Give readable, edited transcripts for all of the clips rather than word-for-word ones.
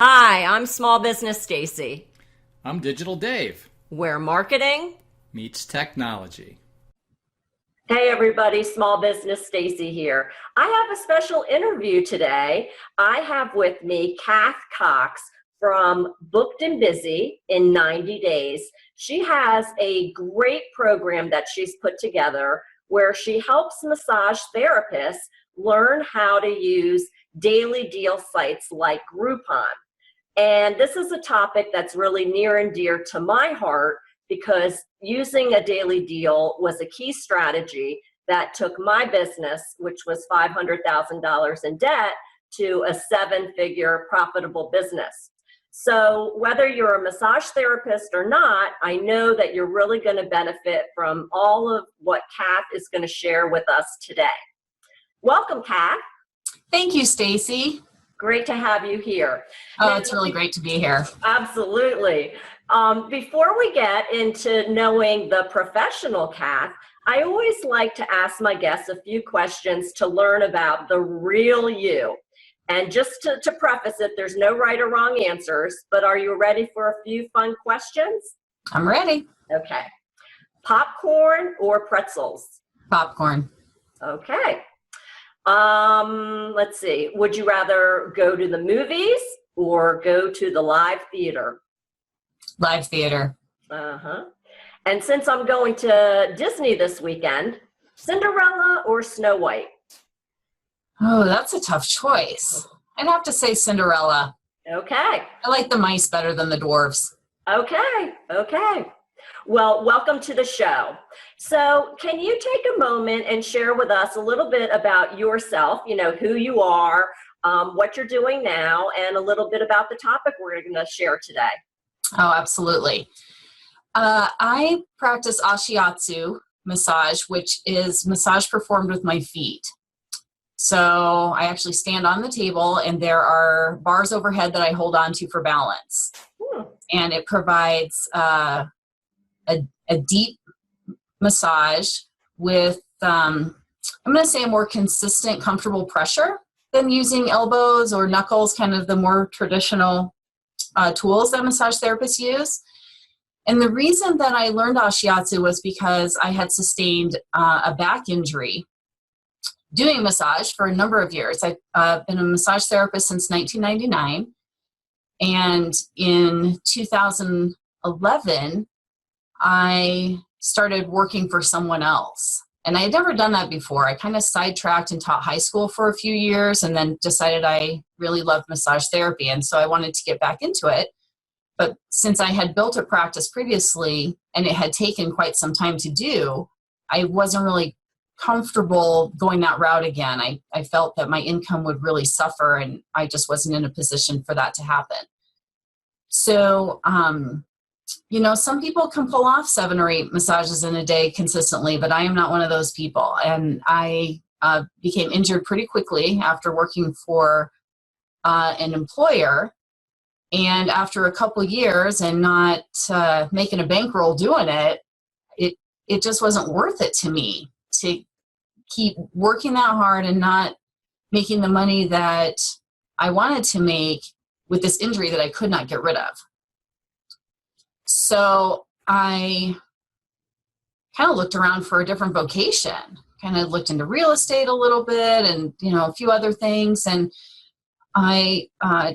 Hi, I'm Small Business Stacey, I'm Digital Dave. where marketing. Meets technology. Hey everybody, Small Business Stacey here. I have a special interview today. I have with me Cath Cox from Booked and Busy in 90 Days. She has a great program that she's put together where she helps massage therapists learn how to use daily deal sites like Groupon. And this is a topic that's really near and dear to my heart because using a daily deal was a key strategy that took my business, which was $500,000 in debt, to a seven-figure profitable business. So whether you're a massage therapist or not, I know that you're really going to benefit from all of what Cath is going to share with us today. Welcome, Cath. Thank you, Stacy. Great to have you here. Oh, it's really great to be here. Absolutely. Before we get into knowing the professional Cath, I always like to ask my guests a few questions to learn about the real you. And just to preface it, there's no right or wrong answers, but are you ready for a few fun questions? I'm ready. Okay. Popcorn or pretzels? Popcorn. Okay. Let's see. Would you rather go to the movies or go to the live theater? Live theater. Uh-huh. And since I'm going to Disney this weekend, Cinderella or Snow White? Oh, that's a tough choice. I'd have to say Cinderella. Okay. I like the mice better than the dwarves. Okay. Well, welcome to the show. So can you take a moment and share with us a little bit about yourself, who you are, what you're doing now, and a little bit about the topic we're going to share today? Oh, absolutely. I practice ashiatsu massage, which is massage performed with my feet. So I actually stand on the table and there are bars overhead that I hold on to for balance. And it provides a deep massage with, I'm going to say a more consistent, comfortable pressure than using elbows or knuckles, kind of the more traditional tools that massage therapists use. And the reason that I learned ashiatsu was because I had sustained a back injury doing massage for a number of years. I've been a massage therapist since 1999. And in 2011, I started working for someone else. And I had never done that before. I kind of sidetracked and taught high school for a few years and then decided I really loved massage therapy. And so I wanted to get back into it. But since I had built a practice previously and it had taken quite some time to do, I wasn't really comfortable going that route again. I felt that my income would really suffer and I just wasn't in a position for that to happen. So, some people can pull off 7 or 8 massages in a day consistently, but I am not one of those people. And I became injured pretty quickly after working for an employer. And after a couple years and not making a bankroll doing it, it just wasn't worth it to me to keep working that hard and not making the money that I wanted to make with this injury that I could not get rid of. So I kind of looked around for a different vocation, kind of looked into real estate a little bit and, a few other things. And I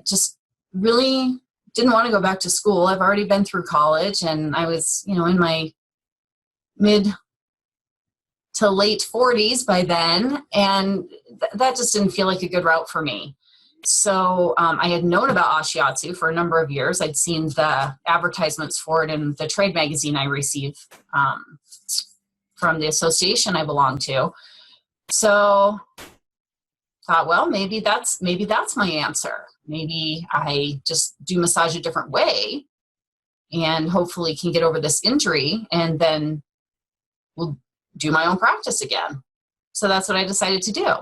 just really didn't want to go back to school. I've already been through college and I was, in my mid to late 40s by then. And that just didn't feel like a good route for me. So I had known about ashiatsu for a number of years. I'd seen the advertisements for it in the trade magazine I received from the association I belong to. So thought, well, maybe that's my answer. Maybe I just do massage a different way and hopefully can get over this injury and then will do my own practice again. So that's what I decided to do.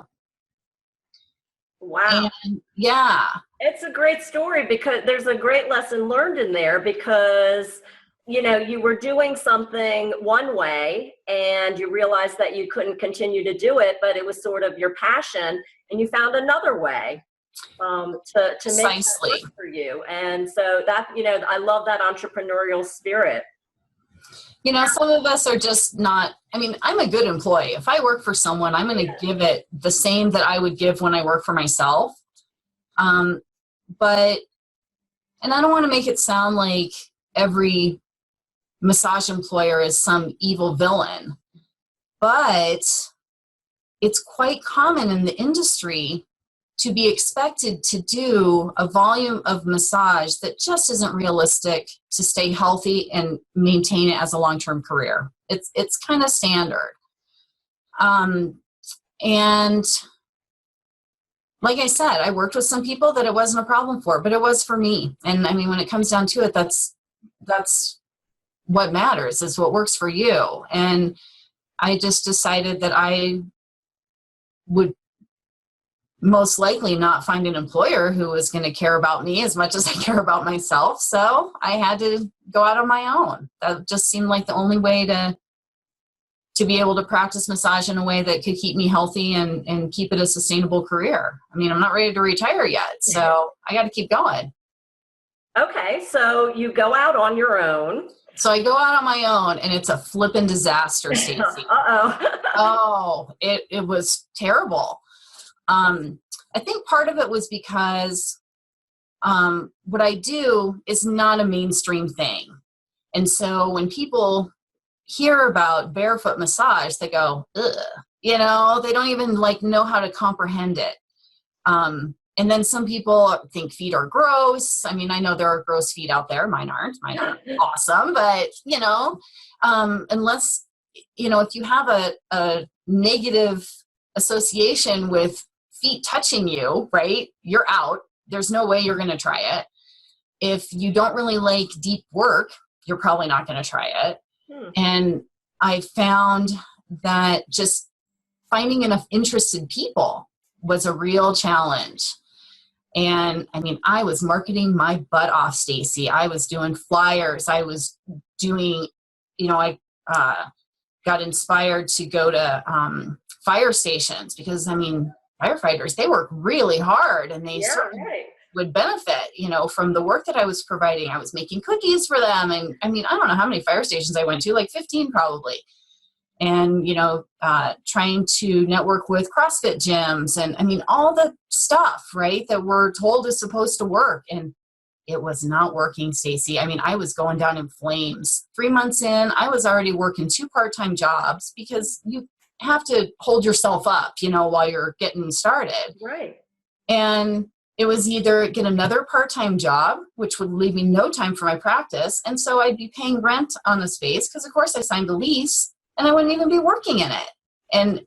Wow. And yeah. It's a great story because there's a great lesson learned in there because, you were doing something one way and you realized that you couldn't continue to do it, but it was sort of your passion and you found another way. to make that Precisely. work for you. And so that, I love that entrepreneurial spirit. Some of us are just not, I'm a good employee. If I work for someone, I'm going to give it the same that I would give when I work for myself. But, and I don't want to make it sound like every massage employer is some evil villain, but it's quite common in the industry to be expected to do a volume of massage that just isn't realistic to stay healthy and maintain it as a long-term career. It's kind of standard. And like I said, I worked with some people that it wasn't a problem for, but it was for me. And when it comes down to it, that's what matters, is what works for you. And I just decided that I would most likely not find an employer who was going to care about me as much as I care about myself. So I had to go out on my own. That just seemed like the only way to be able to practice massage in a way that could keep me healthy and keep it a sustainable career. I'm not ready to retire yet, so I got to keep going. Okay, so you go out on your own. So I go out on my own, and it's a flippin' disaster, Stacey. Oh, it was terrible. I think part of it was because what I do is not a mainstream thing. And so when people hear about barefoot massage, they go, ugh, they don't even know how to comprehend it. And then some people think feet are gross. I know there are gross feet out there. Mine aren't. Mine are awesome. But, unless, if you have a negative association with feet touching you, right, you're out. There's no way you're going to try it. If you don't really like deep work, you're probably not going to try it. And I found that just finding enough interested people was a real challenge. And I was marketing my butt off, Stacey. I was doing flyers. I was doing, I got inspired to go to fire stations because, firefighters, they work really hard, and they would benefit, from the work that I was providing. I was making cookies for them. And I don't know how many fire stations I went to, like 15 probably. And, trying to network with CrossFit gyms and, all the stuff, right, that we're told is supposed to work. And it was not working, Stacey. I was going down in flames. 3 months in, I was already working 2 part-time jobs because you have to hold yourself up, while you're getting started. Right. And it was either get another part-time job, which would leave me no time for my practice. And so I'd be paying rent on the space because, of course, I signed the lease, and I wouldn't even be working in it. And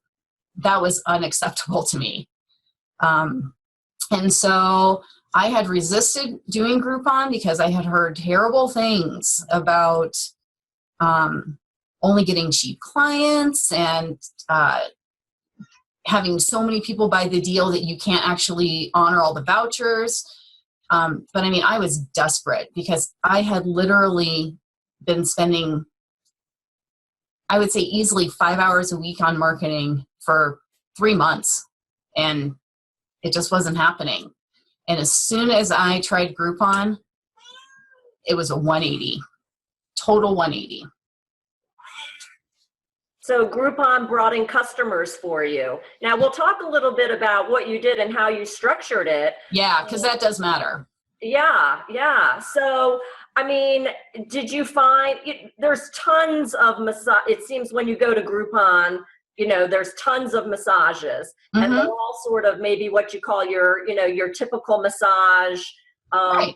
that was unacceptable to me. And so I had resisted doing Groupon because I had heard terrible things about only getting cheap clients and having so many people buy the deal that you can't actually honor all the vouchers. But I was desperate because I had literally been spending, I would say, easily 5 hours a week on marketing for 3 months, and it just wasn't happening. And as soon as I tried Groupon, it was a 180, total 180. So Groupon brought in customers for you. Now we'll talk a little bit about what you did and how you structured it. Yeah, because that does matter. Yeah. So, did you find there's tons of massage? It seems when you go to Groupon, there's tons of massages, and they're all sort of maybe what you call your typical massage. Right.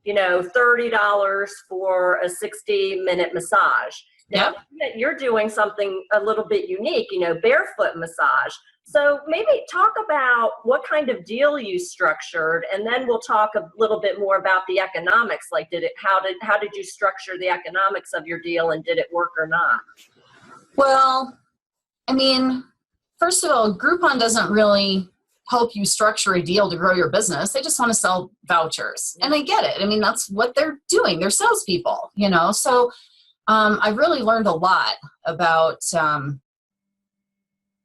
$30 for a 60-minute massage. Now, you're doing something a little bit unique, barefoot massage. So maybe talk about what kind of deal you structured, and then we'll talk a little bit more about the economics. Like, how did you structure the economics of your deal, and did it work or not? Well, first of all, Groupon doesn't really help you structure a deal to grow your business. They just want to sell vouchers. And I get it. That's what they're doing. They're salespeople, So I really learned a lot about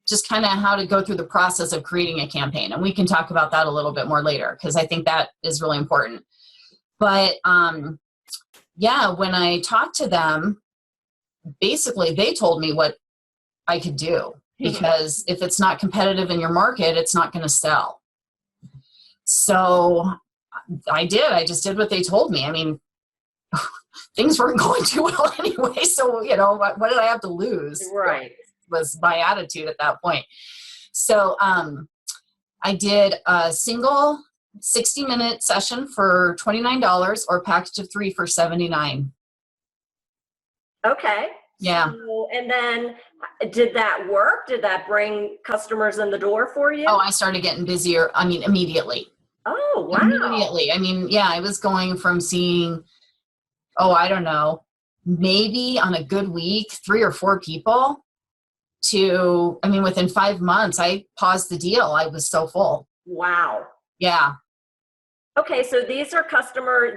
just kind of how to go through the process of creating a campaign. And we can talk about that a little bit more later, because I think that is really important. But yeah, when I talked to them, basically they told me what I could do, because if it's not competitive in your market, it's not going to sell. So I just did what they told me. I mean, things weren't going too well anyway. So, you know, what did I have to lose? Right. Was my attitude at that point. So I did a single 60-minute session for $29 or a package of 3 for $79. Okay. Yeah. So, and then did that work? Did that bring customers in the door for you? Oh, I started getting busier. I mean, immediately. Oh, wow. Immediately. I mean, yeah, I was going from seeing, I don't know, maybe on a good week, 3 or 4 people to, I mean, within 5 months, I paused the deal. I was so full. Wow. Yeah. Okay, so these are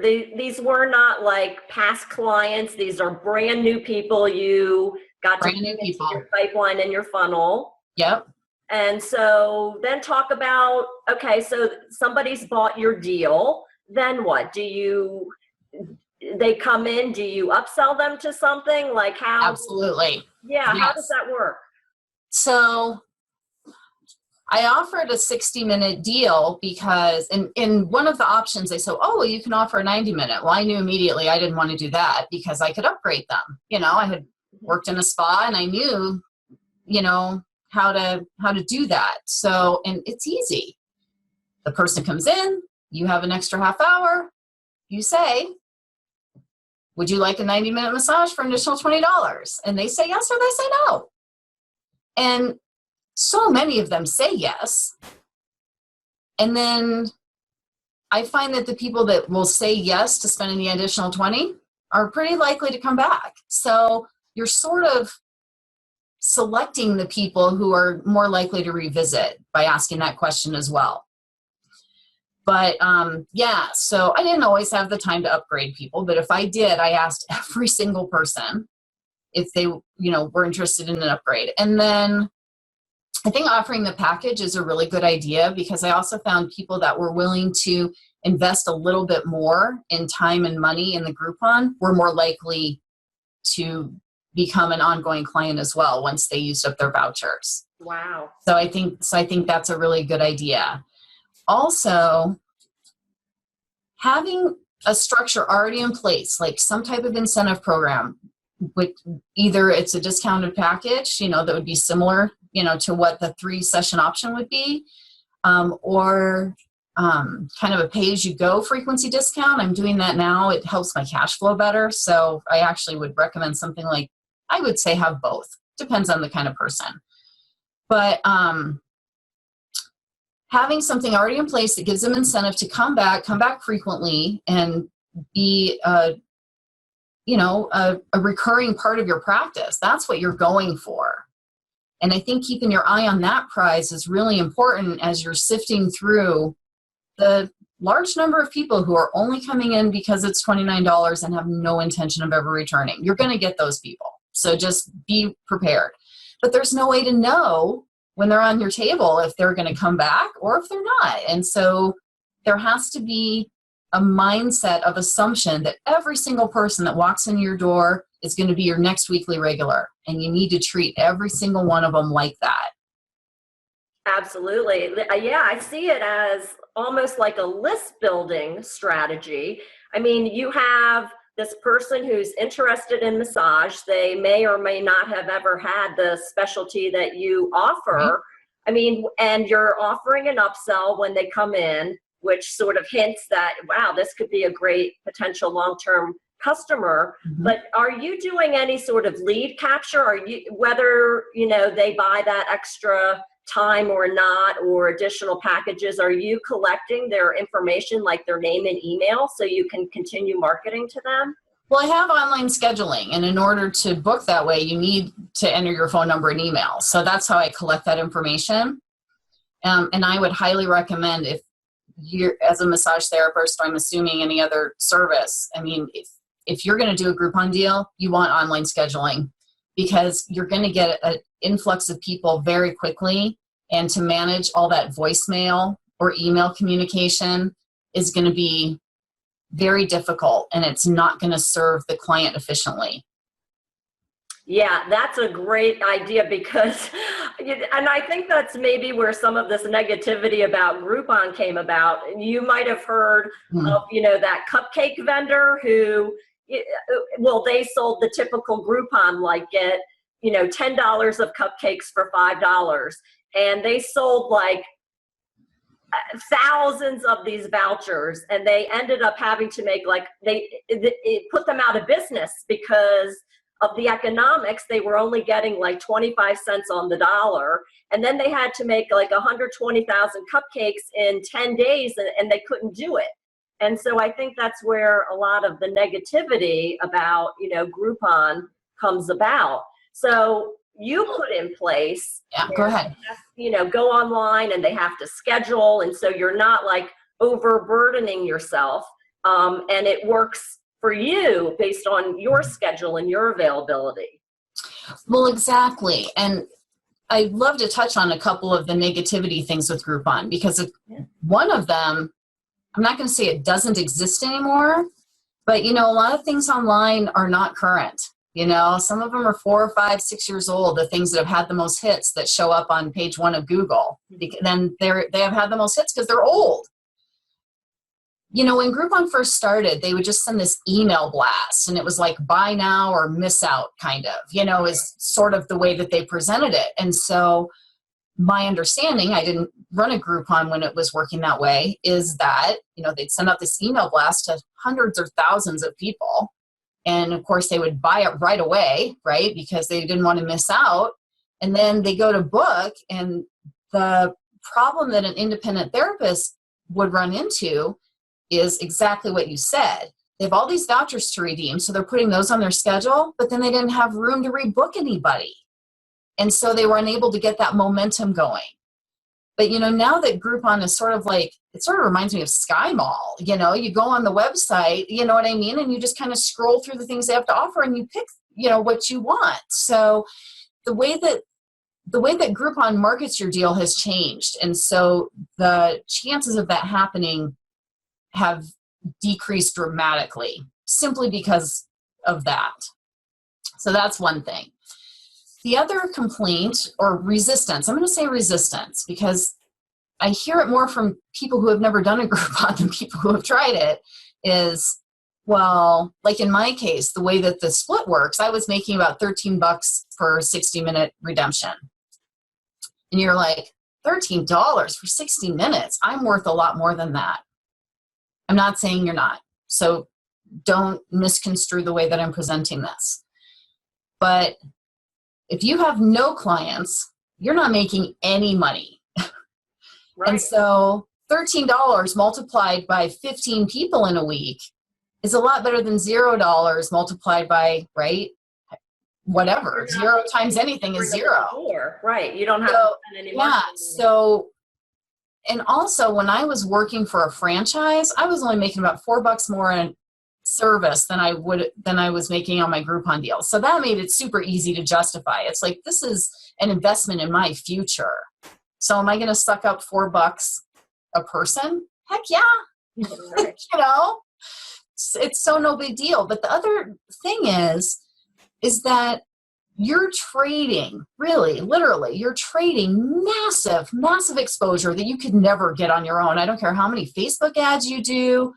these were not like past clients. These are brand new people you got Brand to new put into people. your pipeline and your funnel. Yep. And so then talk about, okay, so somebody's bought your deal. Then what? They come in, do you upsell them to something? Like how? Absolutely. Yeah, Yes. how does that work? So I offered a 60-minute deal because in one of the options they said, well, you can offer a 90-minute. Well, I knew immediately I didn't want to do that because I could upgrade them. You know, I had worked in a spa and I knew, you know, how to do that. So, and it's easy. The person comes in, you have an extra half hour, you say, would you like a 90-minute massage for an additional $20? And they say yes or they say no. And so many of them say yes. And then I find that the people that will say yes to spending the additional 20 are pretty likely to come back. So you're sort of selecting the people who are more likely to revisit by asking that question as well. But yeah, so I didn't always have the time to upgrade people, but if I did, I asked every single person if they, you know, were interested in an upgrade. And then I think offering the package is a really good idea because I also found people that were willing to invest a little bit more in time and money in the Groupon were more likely to become an ongoing client as well once they used up their vouchers. Wow. So I think that's a really good idea. Also, having a structure already in place, like some type of incentive program, with either it's a discounted package, you know, that would be similar, you know, to what the 3-session option would be, or kind of a pay-as-you-go frequency discount. I'm doing that now. It helps my cash flow better. So I actually would recommend something like, I would say have both. Depends on the kind of person. But having something already in place that gives them incentive to come back frequently and be a recurring part of your practice. That's what you're going for. And I think keeping your eye on that prize is really important as you're sifting through the large number of people who are only coming in because it's $29 and have no intention of ever returning. You're going to get those people. So just be prepared. But there's no way to know when they're on your table if they're going to come back or if they're not. And so there has to be a mindset of assumption that every single person that walks in your door is going to be your next weekly regular. And you need to treat every single one of them like that. Absolutely. Yeah, I see it as almost like a list building strategy. I mean, you have this person who's interested in massage. They may or may not have ever had the specialty that you offer. Right. I mean, and you're offering an upsell when they come in, which sort of hints that, wow, this could be a great potential long-term customer. Mm-hmm. But are you doing any sort of lead capture? Are you, whether, you know, they buy that extra time or not, or additional packages, are you collecting their information, like their name and email, so you can continue marketing to them? Well, I have online scheduling, and in order to book that way, you need to enter your phone number and email. So that's how I collect that information. And I would highly recommend, if you're, as a massage therapist, or I'm assuming any other service, I mean, if you're going to do a Groupon deal, you want online scheduling, because you're going to get an influx of people very quickly. And to manage all that voicemail or email communication is going to be very difficult, and it's not going to serve the client efficiently. Yeah, that's a great idea because, and I think that's maybe where some of this negativity about Groupon came about. You might have heard of, that cupcake vendor who, well, they sold the typical Groupon, like get, $10 of cupcakes for $5. And they sold like thousands of these vouchers, and they ended up having to make it put them out of business because of the economics. They were only getting like 25 cents on the dollar, and then they had to make like 120,000 cupcakes in 10 days, and they couldn't do it. And so I think that's where a lot of the negativity about Groupon comes about. So you put in place, go ahead, go online, and they have to schedule, and so you're not like overburdening yourself, and it works for you based on your schedule and your availability. Well, exactly. And I'd love to touch on a couple of the negativity things with Groupon, because one of them, I'm not going to say it doesn't exist anymore, but a lot of things online are not current. Some of them are 4, 5, 6 years old, the things that have had the most hits that show up on page 1 of Google. Then they have had the most hits because they're old. When Groupon first started, they would just send this email blast, and it was like buy now or miss out, kind of, is sort of the way that they presented it. And so my understanding, I didn't run a Groupon when it was working that way, is that, they'd send out this email blast to hundreds or thousands of people. And of course, they would buy it right away, right? Because they didn't want to miss out. And then they go to book, and the problem that an independent therapist would run into is exactly what you said. They have all these vouchers to redeem, so they're putting those on their schedule, but then they didn't have room to rebook anybody. And so they were unable to get that momentum going. But, now that Groupon is sort of like, it sort of reminds me of Sky Mall. You go on the website, you know what I mean? And you just kind of scroll through the things they have to offer, and you pick, what you want. So the way that Groupon markets your deal has changed. And so the chances of that happening have decreased dramatically simply because of that. So that's one thing. The other complaint, or resistance, I'm going to say resistance, because I hear it more from people who have never done a Groupon than people who have tried it, is, well, like in my case, the way that the split works, I was making about $13 per 60-minute redemption. And you're like, $13 for 60 minutes? I'm worth a lot more than that. I'm not saying you're not. So don't misconstrue the way that I'm presenting this. But if you have no clients, you're not making any money. Right. And so $13 multiplied by 15 people in a week is a lot better than $0 multiplied by, right, whatever. 0 times anything is 0. Right. You don't have to spend any money. Yeah. So, and also when I was working for a franchise, I was only making about $4 more in service than I was making on my Groupon deal. So that made it super easy to justify. It's like, this is an investment in my future. So am I going to suck up $4 a person? Heck yeah. It's so no big deal. But the other thing is that you're trading, really, literally, you're trading massive, massive exposure that you could never get on your own. I don't care how many Facebook ads you do.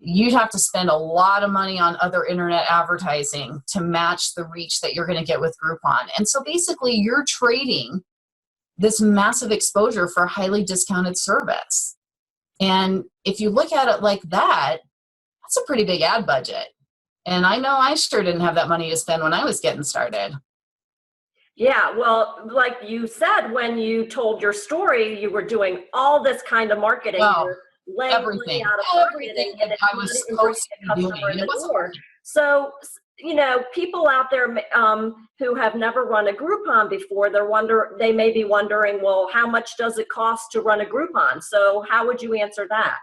You'd have to spend a lot of money on other internet advertising to match the reach that you're going to get with Groupon. And so basically you're trading this massive exposure for a highly discounted service. And if you look at it like that, that's a pretty big ad budget. And I know I sure didn't have that money to spend when I was getting started. Yeah, well, like you said, when you told your story, you were doing all this kind of marketing. Everything that I was supposed to be doing. So, people out there who have never run a Groupon before, they may be wondering, well, how much does it cost to run a Groupon? So how would you answer that?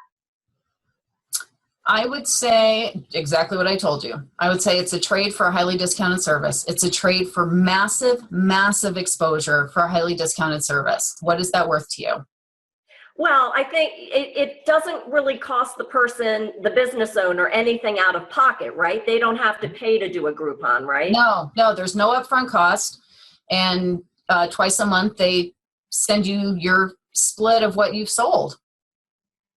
I would say exactly what I told you. I would say it's a trade for a highly discounted service. It's a trade for massive, massive exposure for a highly discounted service. What is that worth to you? Well, I think it doesn't really cost the person, the business owner, anything out of pocket, right? They don't have to pay to do a Groupon, right? No, there's no upfront cost. And twice a month, they send you your split of what you've sold.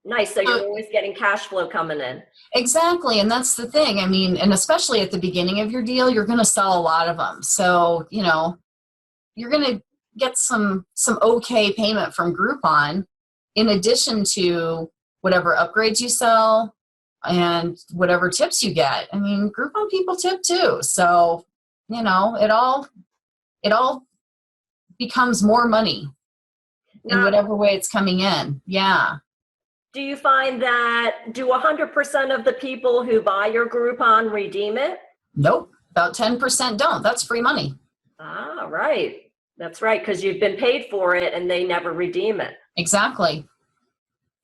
Nice. So you're always getting cash flow coming in. Exactly. And that's the thing. I mean, and especially at the beginning of your deal, you're going to sell a lot of them. So, you're going to get some okay payment from Groupon in addition to whatever upgrades you sell and whatever tips you get. I mean, Groupon people tip too. So, it all becomes more money in whatever way it's coming in. Yeah. Do you find that, do 100% of the people who buy your Groupon redeem it? Nope. About 10% don't. That's free money. Ah, right. That's right. Because you've been paid for it and they never redeem it. Exactly.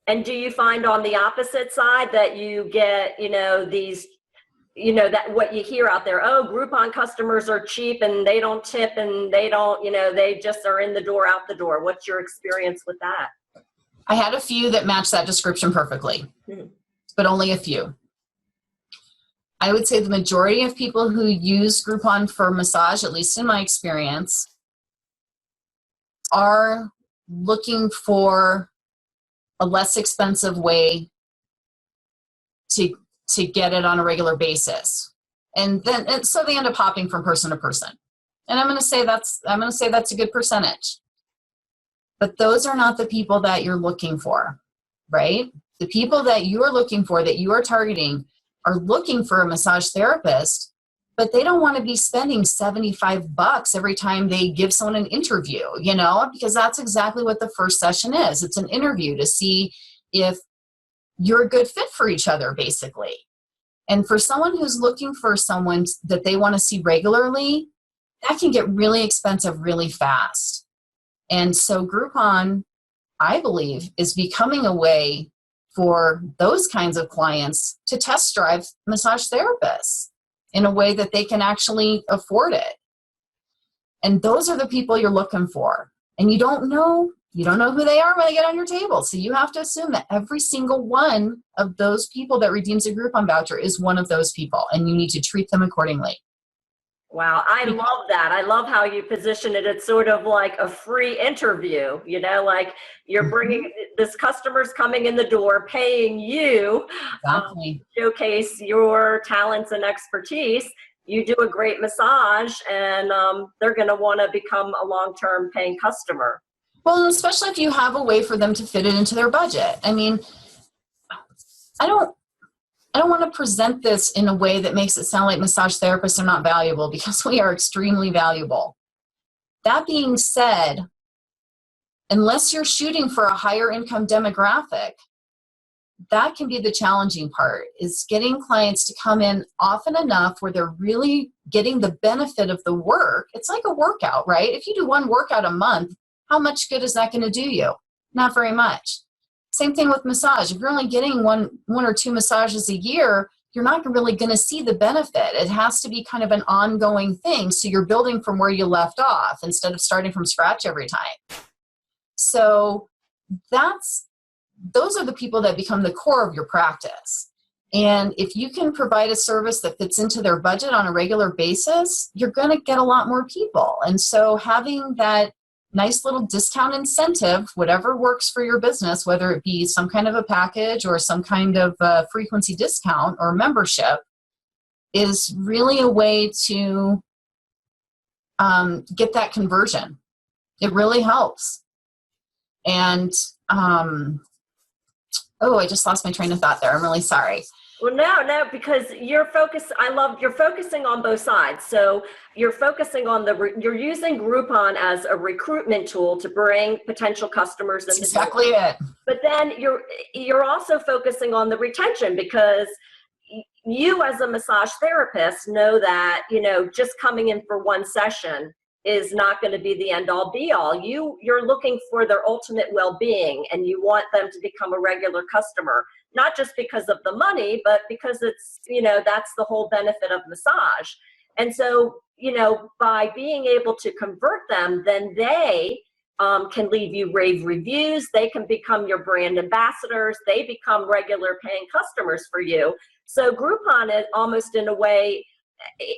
And do you find on the opposite side that you get, these, that what you hear out there, oh, Groupon customers are cheap and they don't tip and they don't, they just are in the door, out the door. What's your experience with that? I had a few that matched that description perfectly, but only a few. I would say the majority of people who use Groupon for massage, at least in my experience, are looking for a less expensive way to get it on a regular basis. And so they end up hopping from person to person. And I'm going to say that's a good percentage. But those are not the people that you're looking for, right? The people that you are looking for, that you are targeting, are looking for a massage therapist, but they don't want to be spending $75 every time they give someone an interview, because that's exactly what the first session is. It's an interview to see if you're a good fit for each other, basically. And for someone who's looking for someone that they want to see regularly, that can get really expensive really fast. And so Groupon, I believe, is becoming a way for those kinds of clients to test drive massage therapists in a way that they can actually afford it. And those are the people you're looking for. And you don't know who they are when they get on your table. So you have to assume that every single one of those people that redeems a Groupon voucher is one of those people, and you need to treat them accordingly. Wow, I love that. I love how you position it. It's sort of like a free interview, like you're bringing this customer's coming in the door, paying you Exactly. to showcase your talents and expertise. You do a great massage and they're going to want to become a long-term paying customer. Well, especially if you have a way for them to fit it into their budget. I mean, I don't want to present this in a way that makes it sound like massage therapists are not valuable, because we are extremely valuable. That being said, unless you're shooting for a higher income demographic, that can be the challenging part, is getting clients to come in often enough where they're really getting the benefit of the work. It's like a workout, right? If you do one workout a month, how much good is that going to do you? Not very much. Same thing with massage. If you're only getting one or two massages a year, you're not really going to see the benefit. It has to be kind of an ongoing thing. So you're building from where you left off instead of starting from scratch every time. So those are the people that become the core of your practice. And if you can provide a service that fits into their budget on a regular basis, you're going to get a lot more people. And so having that nice little discount incentive, whatever works for your business, whether it be some kind of a package or some kind of frequency discount or membership, is really a way to get that conversion. It really helps. And, I just lost my train of thought there. I'm really sorry. Well, no, because you're focusing on both sides. So you're focusing on you're using Groupon as a recruitment tool to bring potential customers in. That's exactly it. But then you're also focusing on the retention, because you as a massage therapist know that, just coming in for one session is not going to be the end all be all. You're looking for their ultimate well-being, and you want them to become a regular customer. not just because of the money, but because it's, that's the whole benefit of massage. And so, by being able to convert them, then they can leave you rave reviews. They can become your brand ambassadors. They become regular paying customers for you. So Groupon is almost in a way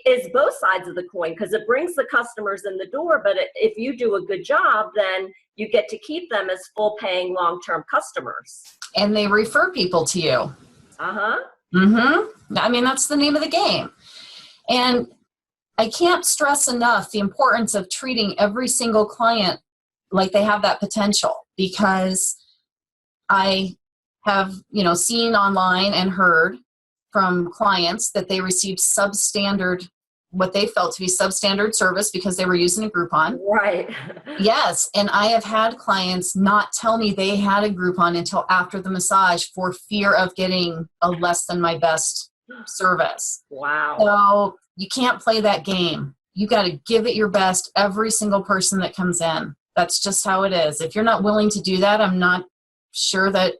is both sides of the coin, because it brings the customers in the door, but if you do a good job, then you get to keep them as full paying long-term customers. And they refer people to you. I mean, that's the name of the game. And I can't stress enough the importance of treating every single client like they have that potential, because I have, seen online and heard from clients that they received substandard, what they felt to be substandard service because they were using a Groupon. Right. Yes. And I have had clients not tell me they had a Groupon until after the massage for fear of getting a less than my best service. Wow. So you can't play that game. You got to give it your best every single person that comes in. That's just how it is. If you're not willing to do that, I'm not sure that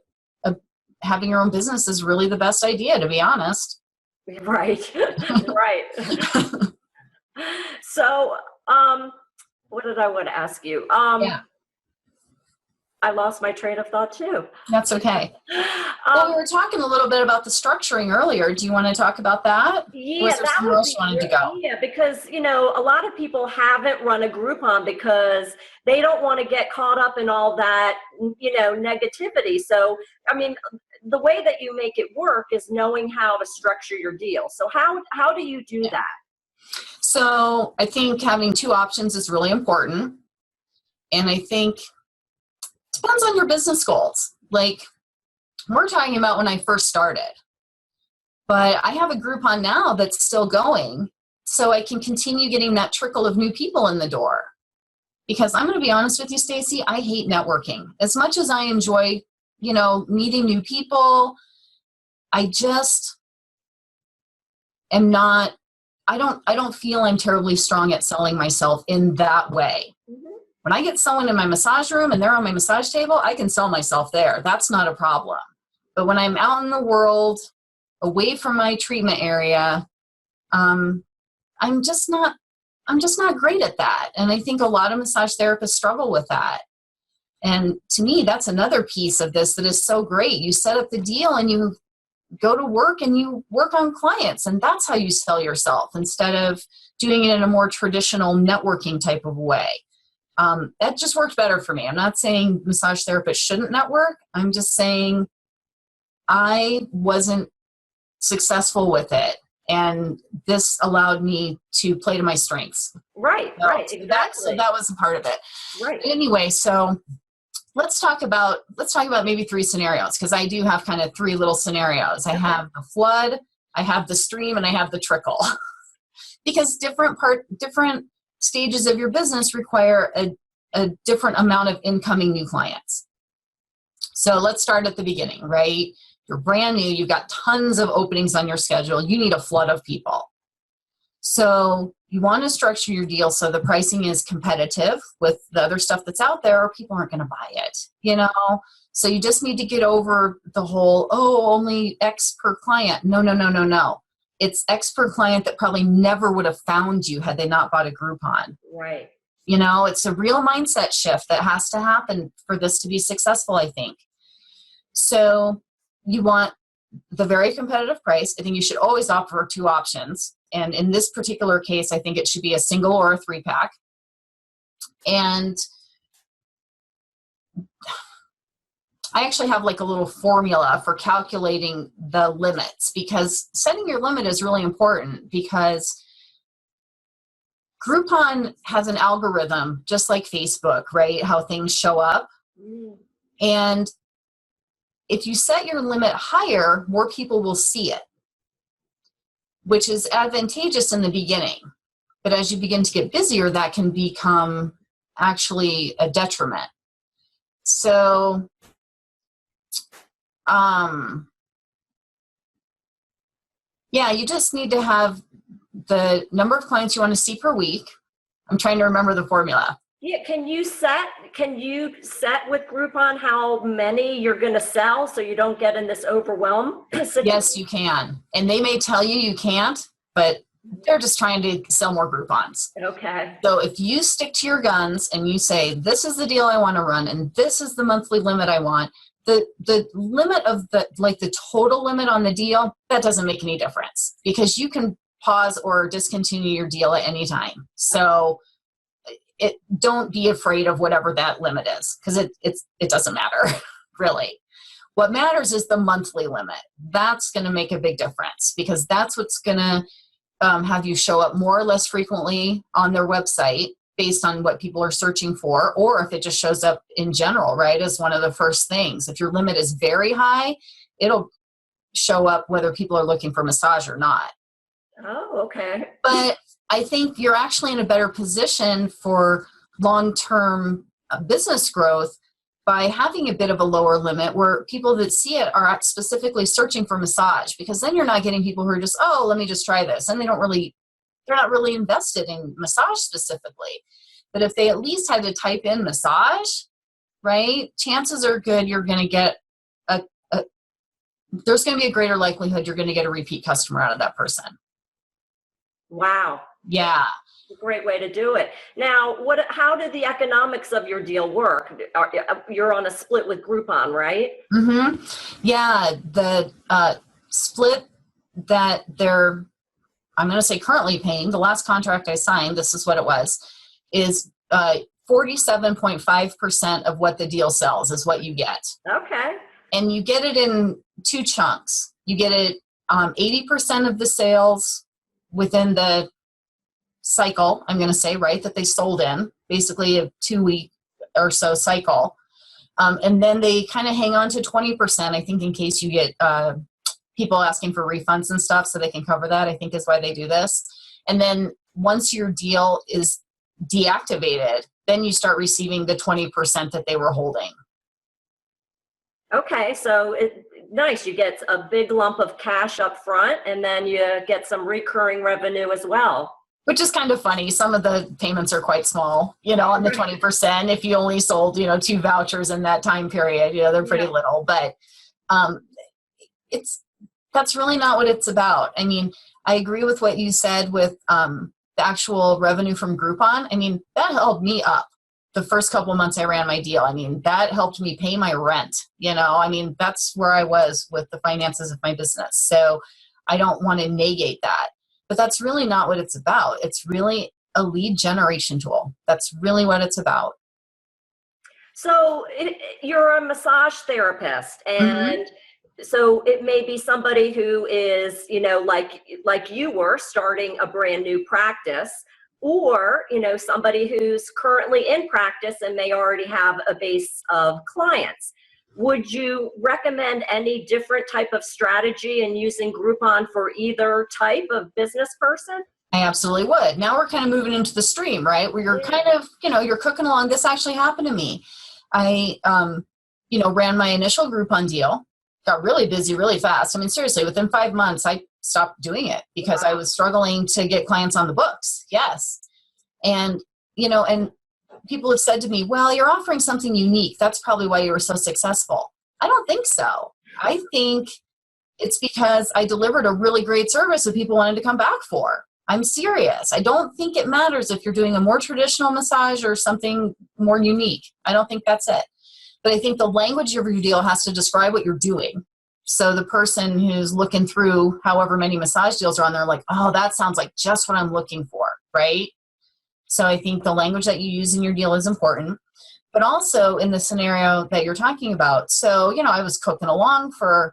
having your own business is really the best idea, to be honest. Right. Right. So, what did I want to ask you? I lost my train of thought too. That's okay. Well, we were talking a little bit about the structuring earlier. Do you want to talk about that? Yeah, or is there somewhere else you wanted to go? Yeah, because, a lot of people haven't run a Groupon because they don't want to get caught up in all that, negativity. So, I mean, the way that you make it work is knowing how to structure your deal. So how do you do that? So I think having two options is really important. And I think it depends on your business goals. Like we're talking about when I first started, but I have a Groupon now that's still going, so I can continue getting that trickle of new people in the door. Because I'm going to be honest with you, Stacey, I hate networking. As much as I enjoy, meeting new people, I just am not, I don't feel I'm terribly strong at selling myself in that way. Mm-hmm. When I get someone in my massage room and they're on my massage table, I can sell myself there. That's not a problem. But when I'm out in the world, away from my treatment area, I'm just not great at that. And I think a lot of massage therapists struggle with that. And to me, that's another piece of this that is so great. You set up the deal and you go to work and you work on clients, and that's how you sell yourself instead of doing it in a more traditional networking type of way. That just worked better for me. I'm not saying massage therapists shouldn't network. I'm just saying I wasn't successful with it. And this allowed me to play to my strengths. Right, right, exactly. That was a part of it. Right. Anyway, so let's talk about maybe three scenarios, because I do have kind of three little scenarios. I have the flood, I have the stream, and I have the trickle. Because different stages of your business require a different amount of incoming new clients. So let's start at the beginning, right? You're brand new, you've got tons of openings on your schedule, you need a flood of people. So you want to structure your deal so the pricing is competitive with the other stuff that's out there, or people aren't going to buy it, So you just need to get over the whole, only X per client. No. It's X per client that probably never would have found you had they not bought a Groupon. Right. It's a real mindset shift that has to happen for this to be successful, I think. So you want the very competitive price. I think you should always offer two options. And in this particular case, I think it should be a single or a 3-pack. And I actually have like a little formula for calculating the limits, because setting your limit is really important, because Groupon has an algorithm just like Facebook, right? How things show up. Mm. And if you set your limit higher, more people will see it, which is advantageous in the beginning. But as you begin to get busier, that can become actually a detriment. So, you just need to have the number of clients you want to see per week. I'm trying to remember the formula. Yeah, can you set can you set with Groupon how many you're going to sell so you don't get in this overwhelm situation? Yes, you can. And they may tell you you can't, but they're just trying to sell more Groupons. Okay. So if you stick to your guns and you say, this is the deal I want to run and this is the monthly limit I want, the limit of the total limit on the deal, that doesn't make any difference because you can pause or discontinue your deal at any time. So don't be afraid of whatever that limit is because it doesn't matter really. What matters is the monthly limit. That's going to make a big difference because that's what's going to have you show up more or less frequently on their website based on what people are searching for, or if it just shows up in general, right, as one of the first things. If your limit is very high, it'll show up whether people are looking for massage or not. Oh, okay. But I think you're actually in a better position for long-term business growth by having a bit of a lower limit where people that see it are specifically searching for massage, because then you're not getting people who are just, oh, let me just try this. And they're not really invested in massage specifically. But if they at least had to type in massage, right, chances are good you're going to get there's going to be a greater likelihood you're going to get a repeat customer out of that person. Wow. Yeah. Great way to do it. Now, how do the economics of your deal work? You're on a split with Groupon, right? Mm-hmm. Yeah, the split that I'm going to say currently paying, the last contract I signed, this is what it was, is 47.5% of what the deal sells is what you get. Okay. And you get it in two chunks. You get it 80% of the sales within the cycle, I'm going to say, right, that they sold in, basically a 2-week or so cycle. And then they kind of hang on to 20%, I think, in case you get people asking for refunds and stuff, so they can cover that, I think is why they do this. And then once your deal is deactivated, then you start receiving the 20% that they were holding. Okay, so nice. You get a big lump of cash up front, and then you get some recurring revenue as well. Which is kind of funny. Some of the payments are quite small, on the 20%. If you only sold, 2 vouchers in that time period, they're pretty little. But that's really not what it's about. I mean, I agree with what you said with the actual revenue from Groupon. I mean, that helped me up the first couple of months I ran my deal. I mean, that helped me pay my rent. I mean, that's where I was with the finances of my business. So I don't want to negate that. But that's really not what it's about. It's really a lead generation tool. That's really what it's about. So you're a massage therapist, and so it may be somebody who is, like you were starting a brand new practice, or, somebody who's currently in practice and may already have a base of clients. Would you recommend any different type of strategy in using Groupon for either type of business person? I absolutely would. Now we're kind of moving into the stream, right? Where you're kind of, you're cooking along. This actually happened to me. I, ran my initial Groupon deal, got really busy really fast. I mean, seriously, within 5 months, I stopped doing it because I was struggling to get clients on the books. Yes. And, and people have said to me, well, you're offering something unique. That's probably why you were so successful. I don't think so. I think it's because I delivered a really great service that people wanted to come back for. I'm serious. I don't think it matters if you're doing a more traditional massage or something more unique. I don't think that's it. But I think the language of your deal has to describe what you're doing. So the person who's looking through however many massage deals are on there, like, oh, that sounds like just what I'm looking for, right? So I think the language that you use in your deal is important, but also in the scenario that you're talking about. So, I was cooking along for a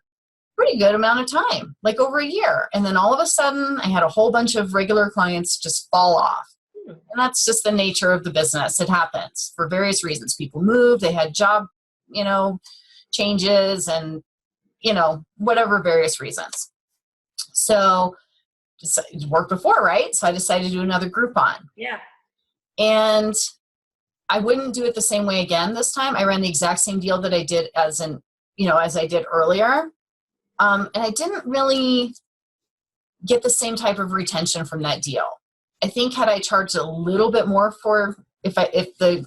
pretty good amount of time, like over a year. And then all of a sudden I had a whole bunch of regular clients just fall off. And that's just the nature of the business. It happens for various reasons. People move, they had job, changes and, whatever various reasons. So it worked before, right? So I decided to do another Groupon. Yeah. And I wouldn't do it the same way again this time. I ran the exact same deal that I did as I did earlier. And I didn't really get the same type of retention from that deal. I think had I charged a little bit more for if the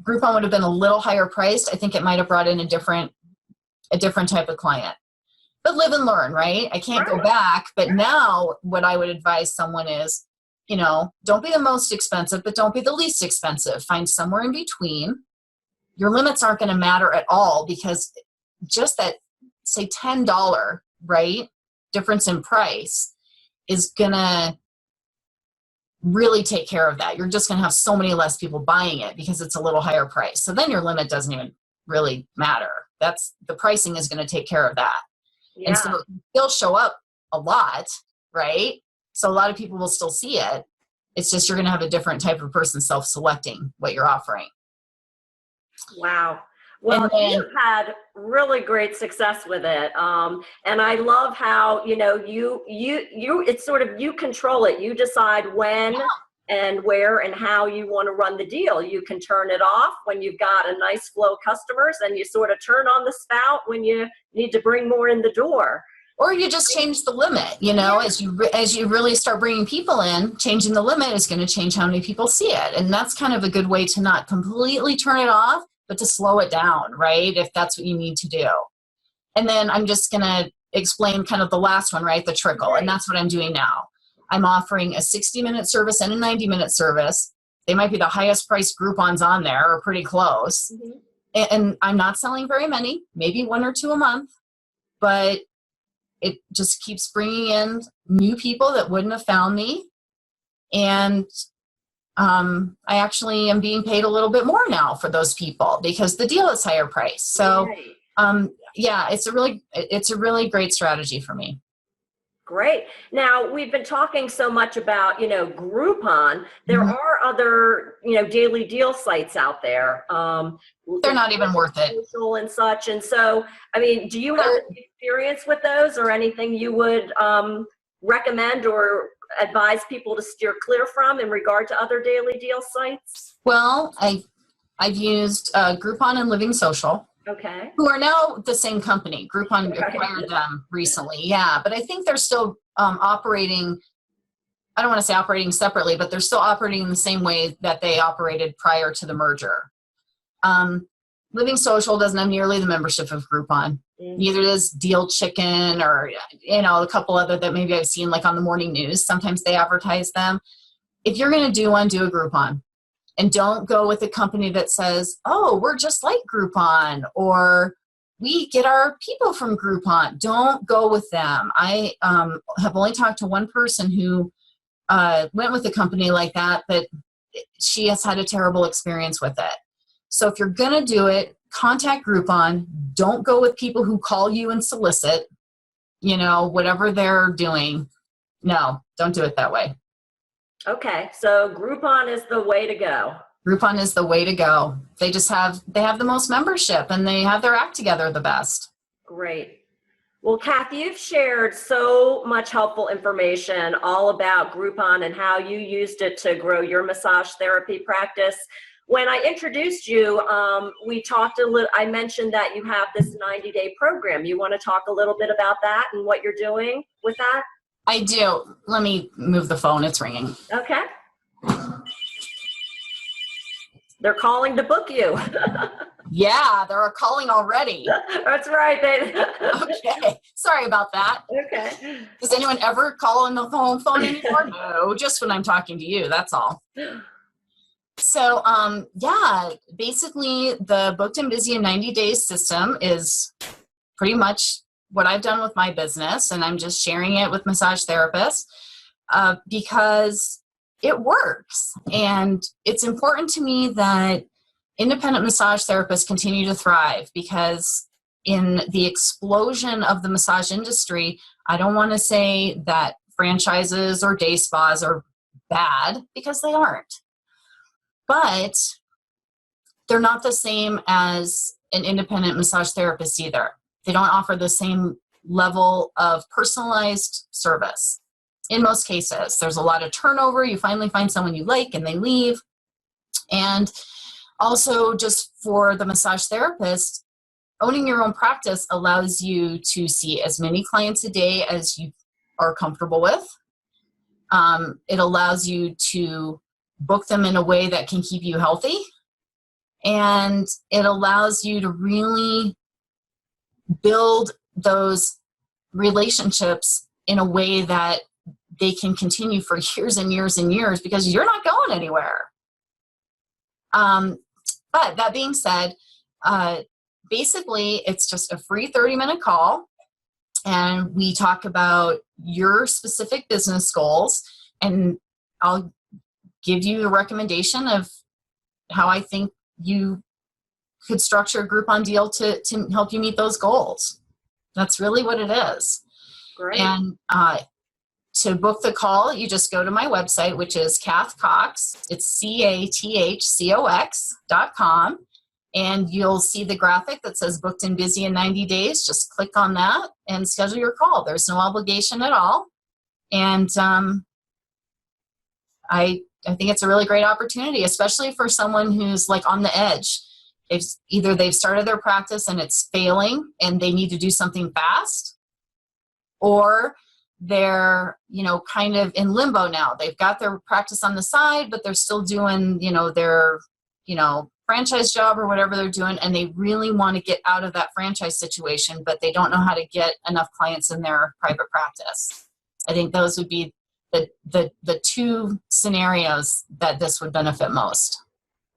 Groupon would have been a little higher priced, I think it might have brought in a different type of client. But live and learn, right? I can't go back. But now what I would advise someone is, don't be the most expensive, but don't be the least expensive. Find somewhere in between. Your limits aren't going to matter at all, because just that, say, $10, right, difference in price is going to really take care of that. You're just going to have so many less people buying it because it's a little higher price. So then your limit doesn't even really matter. The pricing is going to take care of that. Yeah. And so they'll show up a lot, right? So a lot of people will still see it. It's just you're going to have a different type of person self-selecting what you're offering. Wow. Well, you've had really great success with it. And I love how, it's sort of, you control it. You decide when and where and how you want to run the deal. You can turn it off when you've got a nice flow of customers, and you sort of turn on the spout when you need to bring more in the door. Or you just change the limit, as you really start bringing people in, changing the limit is going to change how many people see it. And that's kind of a good way to not completely turn it off, but to slow it down, right? If that's what you need to do. And then I'm just going to explain kind of the last one, right? The trickle. Right. And that's what I'm doing now. I'm offering a 60-minute service and a 90-minute service. They might be the highest priced Groupons on there, or pretty close. Mm-hmm. And I'm not selling very many, maybe 1 or 2 a month, but it just keeps bringing in new people that wouldn't have found me. And I actually am being paid a little bit more now for those people because the deal is higher price. So, it's a really great strategy for me. Great. Now, we've been talking so much about, Groupon. There Mm-hmm. are other, daily deal sites out there. They're not even worth it. And such. And so, do you have experience with those, or anything you would recommend or advise people to steer clear from in regard to other daily deal sites? Well, I've used Groupon and Living Social. Okay. Who are now the same company. Groupon acquired them recently. Yeah, but I think they're still operating, I don't want to say operating separately, but they're still operating in the same way that they operated prior to the merger. Living Social doesn't have nearly the membership of Groupon. Mm-hmm. Neither does Deal Chicken, or, a couple other that maybe I've seen like on the morning news. Sometimes they advertise them. If you're going to do one, do a Groupon. And don't go with a company that says, oh, we're just like Groupon, or we get our people from Groupon. Don't go with them. I have only talked to one person who went with a company like that, but she has had a terrible experience with it. So if you're going to do it, contact Groupon. Don't go with people who call you and solicit, whatever they're doing. No, don't do it that way. Okay, so Groupon is the way to go. Groupon is the way to go. They have the most membership, and they have their act together the best. Great. Well, Cath, you've shared so much helpful information all about Groupon and how you used it to grow your massage therapy practice. When I introduced you, we talked a little. I mentioned that you have this 90-day program. You want to talk a little bit about that and what you're doing with that? I do. Let me move the phone. It's ringing. Okay. They're calling to book you. Yeah, they're calling already. That's right. Okay. Sorry about that. Okay. Does anyone ever call on the phone anymore? No, just when I'm talking to you. That's all. So, basically the Booked and Busy in 90 Days system is pretty much what I've done with my business, and I'm just sharing it with massage therapists because it works. And it's important to me that independent massage therapists continue to thrive, because in the explosion of the massage industry, I don't want to say that franchises or day spas are bad, because they aren't. But they're not the same as an independent massage therapist either. They don't offer the same level of personalized service. In most cases, there's a lot of turnover. You finally find someone you like and they leave. And also, just for the massage therapist, owning your own practice allows you to see as many clients a day as you are comfortable with. It allows you to book them in a way that can keep you healthy. And it allows you to really build those relationships in a way that they can continue for years and years and years, because you're not going anywhere. But that being said, basically it's just a free 30-minute call, and we talk about your specific business goals, and I'll give you a recommendation of how I think you could structure a Groupon deal to help you meet those goals. That's really what it is. Great. And to book the call, you just go to my website, which is Cath Cox. It's CATHCOX.com. And you'll see the graphic that says booked and busy in 90 days. Just click on that and schedule your call. There's no obligation at all. And I think it's a really great opportunity, especially for someone who's like on the edge. They've started their practice and it's failing and they need to do something fast, or they're, kind of in limbo now. They've got their practice on the side, but they're still doing, their, franchise job or whatever they're doing, and they really want to get out of that franchise situation, but they don't know how to get enough clients in their private practice. I think those would be the two scenarios that this would benefit most.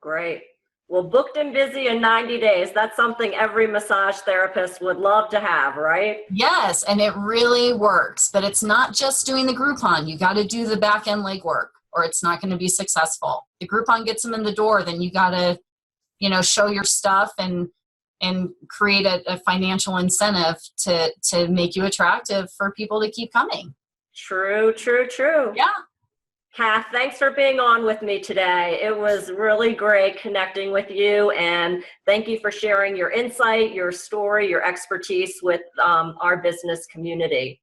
Great. Well, booked and busy in 90 days. That's something every massage therapist would love to have, right? Yes, and it really works. But it's not just doing the Groupon. You got to do the back end legwork, or it's not going to be successful. The Groupon gets them in the door, then you got to, show your stuff and create a financial incentive to make you attractive for people to keep coming. True. Yeah. Cath, thanks for being on with me today. It was really great connecting with you, and thank you for sharing your insight, your story, your expertise with our business community.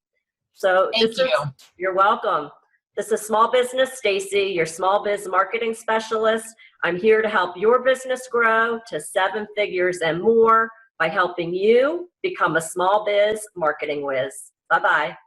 So Thank you. You're welcome. This is Small Business Stacey, your small biz marketing specialist. I'm here to help your business grow to 7 figures and more by helping you become a small biz marketing whiz. Bye-bye.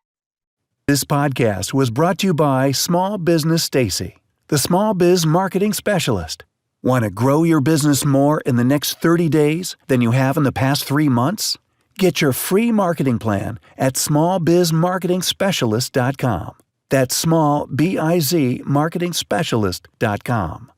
This podcast was brought to you by Small Business Stacey, the small biz marketing specialist. Want to grow your business more in the next 30 days than you have in the past 3 months? Get your free marketing plan at smallbizmarketingspecialist.com. That's small, B-I-Z, marketingspecialist.com.